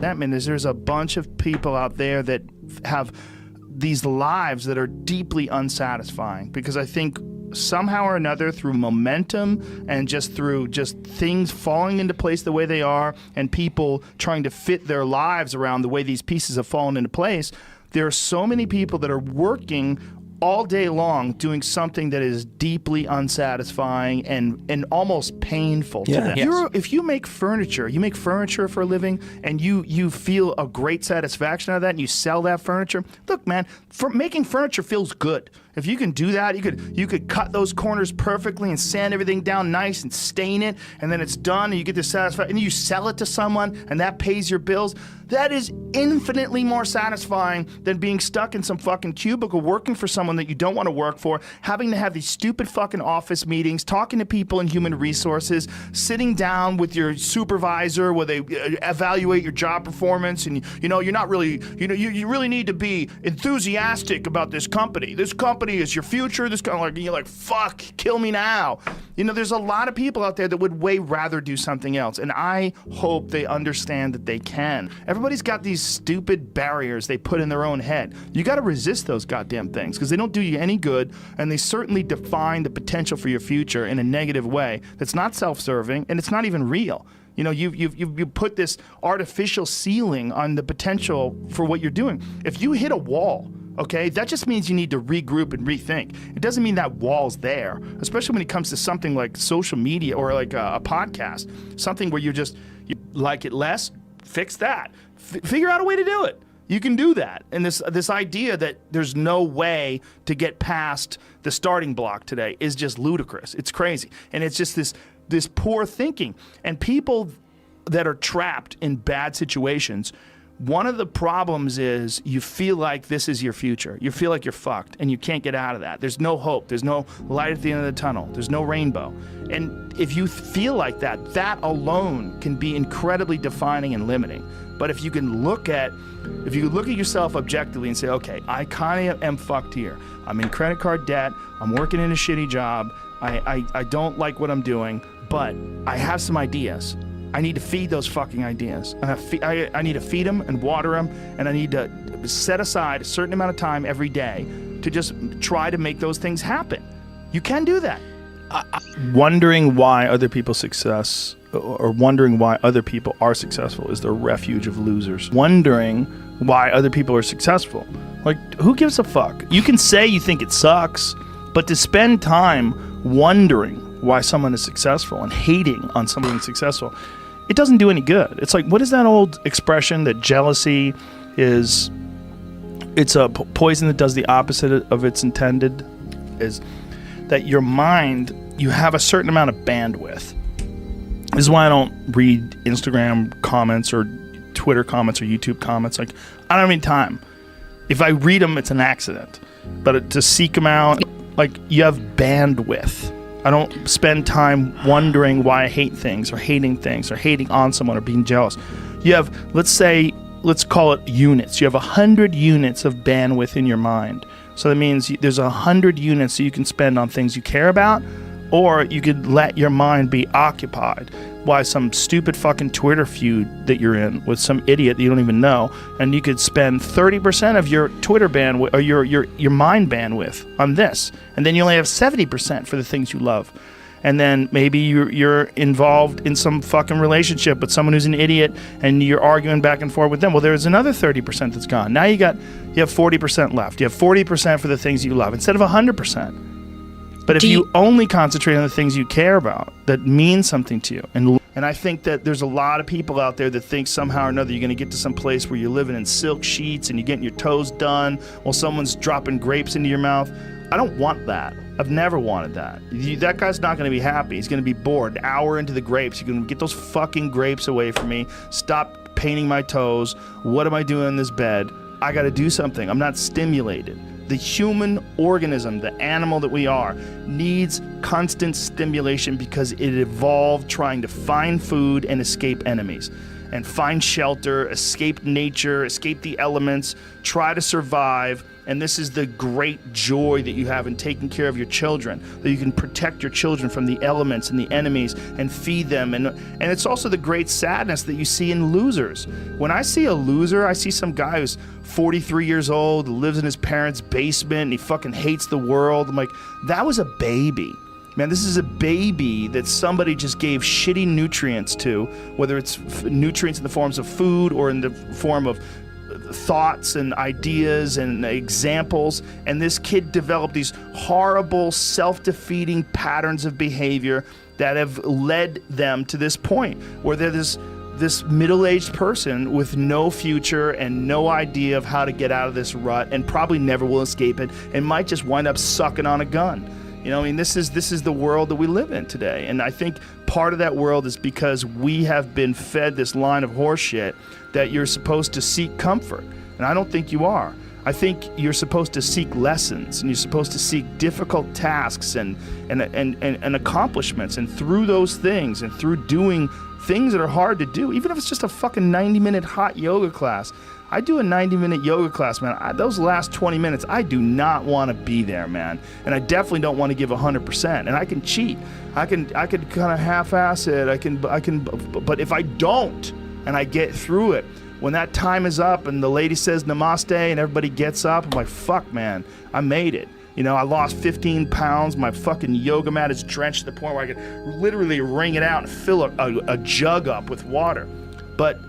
That means there's a bunch of people out there that have these lives that are deeply unsatisfying, because I think somehow or another, through momentum and just through things falling into place the way they are, and people trying to fit their lives around the way these pieces have fallen into place, there are so many people that are working all day long doing something that is deeply unsatisfying and almost painful to them. Yes. If you make furniture for a living, and you feel a great satisfaction out of that, and you sell that furniture, look, man, making furniture feels good. If you can do that, you could cut those corners perfectly and sand everything down nice and stain it, and then it's done, and you get the satisfaction, and you sell it to someone, and that pays your bills. That is infinitely more satisfying than being stuck in some fucking cubicle working for someone that you don't want to work for, having to have these stupid fucking office meetings, talking to people in human resources, sitting down with your supervisor where they evaluate your job performance, and you're not really, you really need to be enthusiastic about this company. This company is your future. This kind of you're like, fuck, kill me now. There's a lot of people out there that would way rather do something else, and I hope they understand that they can. Everybody's got these stupid barriers they put in their own head. You got to resist those goddamn things, because they don't do you any good, and they certainly define the potential for your future in a negative way that's not self-serving, and it's not even real. You put this artificial ceiling on the potential for what you're doing. If you hit a wall, okay, that just means you need to regroup and rethink. It doesn't mean that wall's there, especially when it comes to something like social media or like a podcast, something where you like it less, fix that. Figure out a way to do it. You can do that. And this idea that there's no way to get past the starting block today is just ludicrous. It's crazy. And it's just this poor thinking. And people that are trapped in bad situations, one of the problems is you feel like this is your future. You feel like you're fucked and you can't get out of that. There's no hope. There's no light at the end of the tunnel. There's no rainbow. And if you feel like that, that alone can be incredibly defining and limiting. But if you look at yourself objectively and say, okay, I kind of am fucked here. I'm in credit card debt. I'm working in a shitty job. I don't like what I'm doing, but I have some ideas. I need to feed those fucking ideas. I need to feed them and water them, and I need to set aside a certain amount of time every day to just try to make those things happen. You can do that. Wondering why other people's success, or wondering why other people are successful, is the refuge of losers. Wondering why other people are successful. Like, who gives a fuck? You can say you think it sucks, but to spend time wondering why someone is successful and hating on someone being successful, it doesn't do any good. It's like, what is that old expression that jealousy is, it's a poison that does the opposite of its intended, is that your mind, you have a certain amount of bandwidth. This is why I don't read Instagram comments or Twitter comments or YouTube comments. Like, I don't have any time. If I read them, it's an accident. But to seek them out, like, you have bandwidth. I don't spend time wondering why I hate things or hating on someone or being jealous. You have, let's call it units. You have 100 units of bandwidth in your mind. So that means there's 100 units that you can spend on things you care about, or you could let your mind be occupied by some stupid fucking Twitter feud that you're in with some idiot that you don't even know, and you could spend 30% of your Twitter bandwidth or your mind bandwidth on this, and then you only have 70% for the things you love. And then maybe you're involved in some fucking relationship with someone who's an idiot, and you're arguing back and forth with them. Well, there's another 30% that's gone. Now you have 40% left. You have 40% for the things you love instead of 100%. But if you only concentrate on the things you care about that mean something to you, and I think that there's a lot of people out there that think somehow or another you're going to get to some place where you're living in silk sheets and you're getting your toes done while someone's dropping grapes into your mouth. I don't want that. I've never wanted that. That guy's not going to be happy. He's going to be bored. An hour into the grapes, you're going to get those fucking grapes away from me. Stop painting my toes. What am I doing in this bed? I got to do something. I'm not stimulated. The human organism, the animal that we are, needs constant stimulation because it evolved trying to find food and escape enemies, and find shelter, escape nature, escape the elements, try to survive, And this is the great joy that you have in taking care of your children, that you can protect your children from the elements and the enemies and feed them. And it's also the great sadness that you see in losers. When I see a loser, I see some guy who's 43 years old, lives in his parents' basement, and he fucking hates the world. I'm like, that was a baby. Man, this is a baby that somebody just gave shitty nutrients to, whether it's nutrients in the forms of food or in the form of thoughts and ideas and examples, and this kid developed these horrible self-defeating patterns of behavior that have led them to this point where they're this middle-aged person with no future and no idea of how to get out of this rut, and probably never will escape it, and might just wind up sucking on a gun. You know, I mean, this is the world that we live in today. And I think part of that world is because we have been fed this line of horseshit that you're supposed to seek comfort. And I don't think you are. I think you're supposed to seek lessons, and you're supposed to seek difficult tasks and accomplishments. And through those things, and through doing things that are hard to do, even if it's just a fucking 90-minute hot yoga class. I do a 90-minute yoga class, man. Those last 20 minutes, I do not want to be there, man. And I definitely don't want to give 100%. And I can cheat. I can kind of half-ass it. I can. But if I don't, and I get through it, when that time is up and the lady says namaste and everybody gets up, I'm like, fuck, man, I made it. You know, I lost 15 pounds. My fucking yoga mat is drenched to the point where I could literally wring it out and fill a jug up with water. But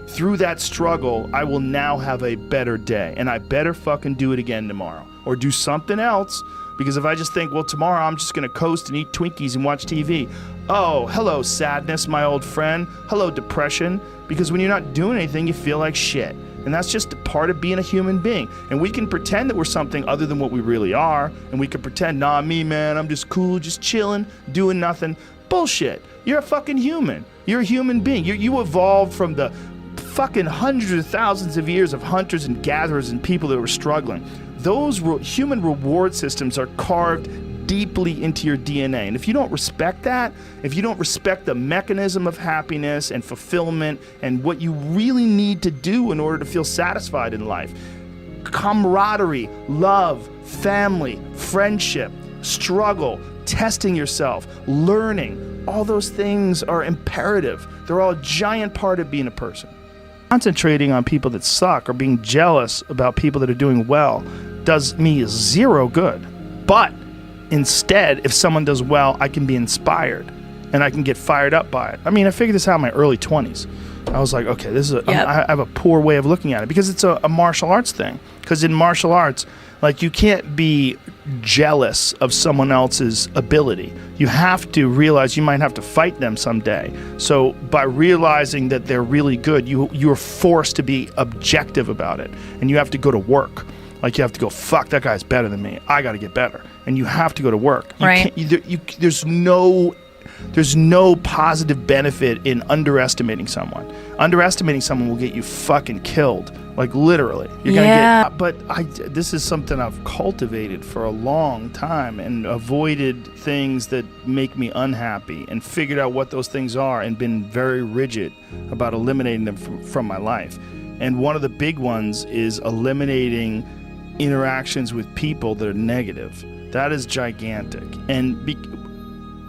through that struggle, I will now have a better day, and I better fucking do it again tomorrow or do something else, because if I just think, well, tomorrow I'm just going to coast and eat Twinkies and watch TV. Oh, hello, sadness, my old friend. Hello, depression. Because when you're not doing anything, you feel like shit. And that's just a part of being a human being. And we can pretend that we're something other than what we really are. And we can pretend, nah, me, man, I'm just cool, just chilling, doing nothing. Bullshit. You're a fucking human. You're a human being. You evolved from the fucking hundreds of thousands of years of hunters and gatherers and people that were struggling. Those human reward systems are carved deeply into your DNA. And if you don't respect that, if you don't respect the mechanism of happiness and fulfillment and what you really need to do in order to feel satisfied in life, camaraderie, love, family, friendship, struggle, testing yourself, learning, all those things are imperative. They're all a giant part of being a person. Concentrating on people that suck or being jealous about people that are doing well does me zero good. But instead, if someone does well, I can be inspired and I can get fired up by it. I mean, I figured this out in my early 20s. I was like, okay, this is I have a poor way of looking at it, because it's a martial arts thing. Because in martial arts, like, you can't be jealous of someone else's ability. You have to realize you might have to fight them someday. So by realizing that they're really good, you're forced to be objective about it, and you have to go to work. Like, you have to go, fuck, that guy's better than me. I got to get better. And you have to go to work. Right. There's no positive benefit in underestimating someone. Underestimating someone will get you fucking killed. Like, literally. You're gonna get. But this is something I've cultivated for a long time, and avoided things that make me unhappy, and figured out what those things are, and been very rigid about eliminating them from my life. And one of the big ones is eliminating interactions with people that are negative. That is gigantic. And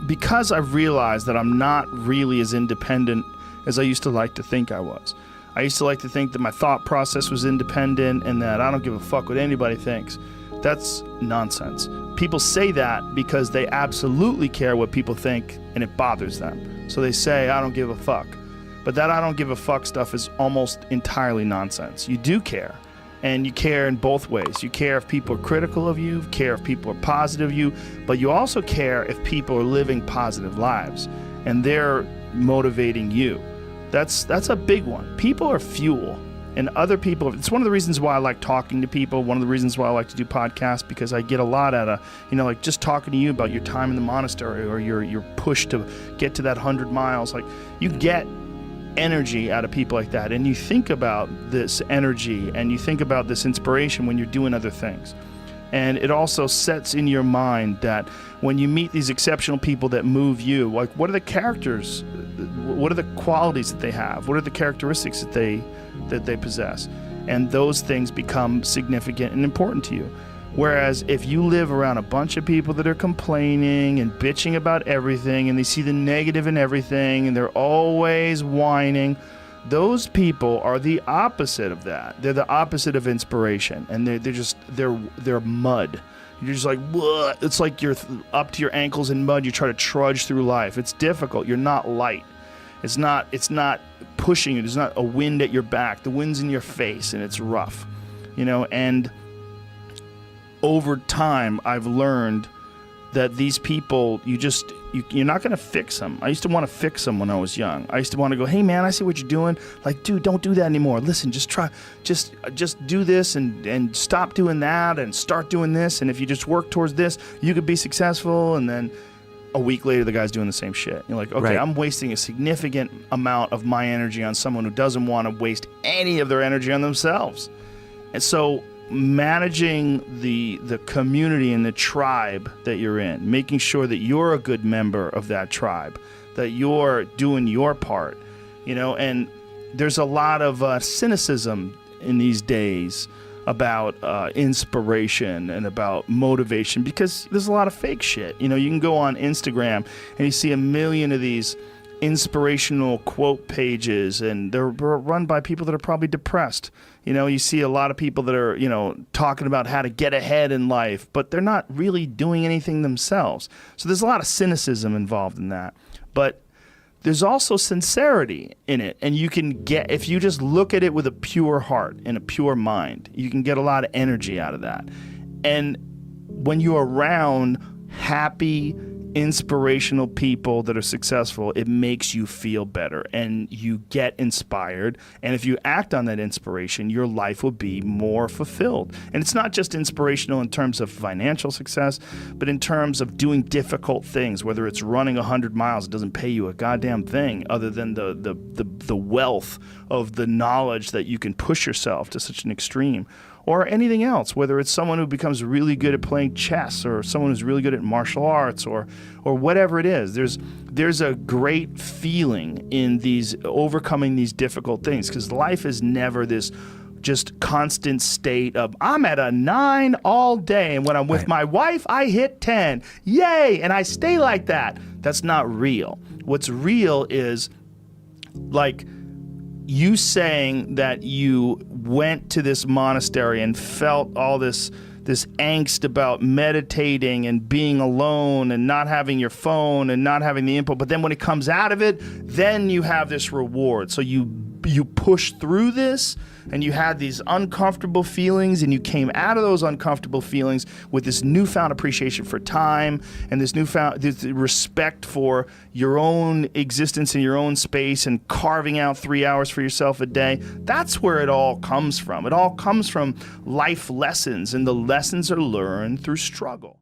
because I've realized that I'm not really as independent as I used to like to think I was. I used to like to think that my thought process was independent and that I don't give a fuck what anybody thinks. That's nonsense. People say that because they absolutely care what people think and it bothers them. So they say, I don't give a fuck. But that I don't give a fuck stuff is almost entirely nonsense. You do care. And you care in both ways. You care if people are critical of you, care if people are positive of you, but you also care if people are living positive lives and they're motivating you. That's a big one. People are fuel, and other people, it's one of the reasons why I like talking to people, one of the reasons why I like to do podcasts, because I get a lot out of, like just talking to you about your time in the monastery or your push to get to that 100 miles. Like, you get energy out of people like that, and you think about this energy and you think about this inspiration when you're doing other things. And it also sets in your mind that when you meet these exceptional people that move you, like, what are the characters, what are the qualities that they have, what are the characteristics that they possess? and those things become significant and important to you. Whereas if you live around a bunch of people that are complaining and bitching about everything, and they see the negative in everything, and they're always whining, those people are the opposite of that. They're the opposite of inspiration, and they're mud. You're just like, "Bleh." It's like you're up to your ankles in mud. You try to trudge through life. It's difficult. You're not light. It's not pushing you. There's not a wind at your back. The wind's in your face, and it's rough, and over time, I've learned that these people, you're not going to fix them. I used to want to fix them when I was young. I used to want to go, hey man, I see what you're doing. Like, dude, don't do that anymore. Listen, just do this and stop doing that and start doing this. And if you just work towards this, you could be successful. And then a week later, the guy's doing the same shit. You're like, okay, right. I'm wasting a significant amount of my energy on someone who doesn't want to waste any of their energy on themselves. And so managing the community and the tribe that you're in, making sure that you're a good member of that tribe, that you're doing your part, and there's a lot of cynicism in these days about inspiration and about motivation, because there's a lot of fake shit. You can go on Instagram and you see a million of these inspirational quote pages, and they're run by people that are probably depressed. You see a lot of people that are, talking about how to get ahead in life, but they're not really doing anything themselves. So there's a lot of cynicism involved in that. But there's also sincerity in it. And you can get, if you just look at it with a pure heart and a pure mind, you can get a lot of energy out of that. And when you're around happy, inspirational people that are successful, it makes you feel better and you get inspired. And if you act on that inspiration, your life will be more fulfilled. And it's not just inspirational in terms of financial success, but in terms of doing difficult things, whether it's running 100 miles, it doesn't pay you a goddamn thing other than the wealth of the knowledge that you can push yourself to such an extreme. Or anything else, whether it's someone who becomes really good at playing chess or someone who's really good at martial arts or whatever it is. There's a great feeling in these overcoming these difficult things, because life is never this just constant state of I'm at a 9 all day, and when I'm with my wife, I hit 10. Yay! And I stay like that. That's not real. What's real is like you saying that you went to this monastery and felt all this angst about meditating and being alone and not having your phone and not having the input, but then when it comes out of it, then you have this reward. So you push through this, and you had these uncomfortable feelings, and you came out of those uncomfortable feelings with this newfound appreciation for time and this respect for your own existence in your own space and carving out 3 hours for yourself a day. That's where it all comes from. It all comes from life lessons, and the lessons are learned through struggle.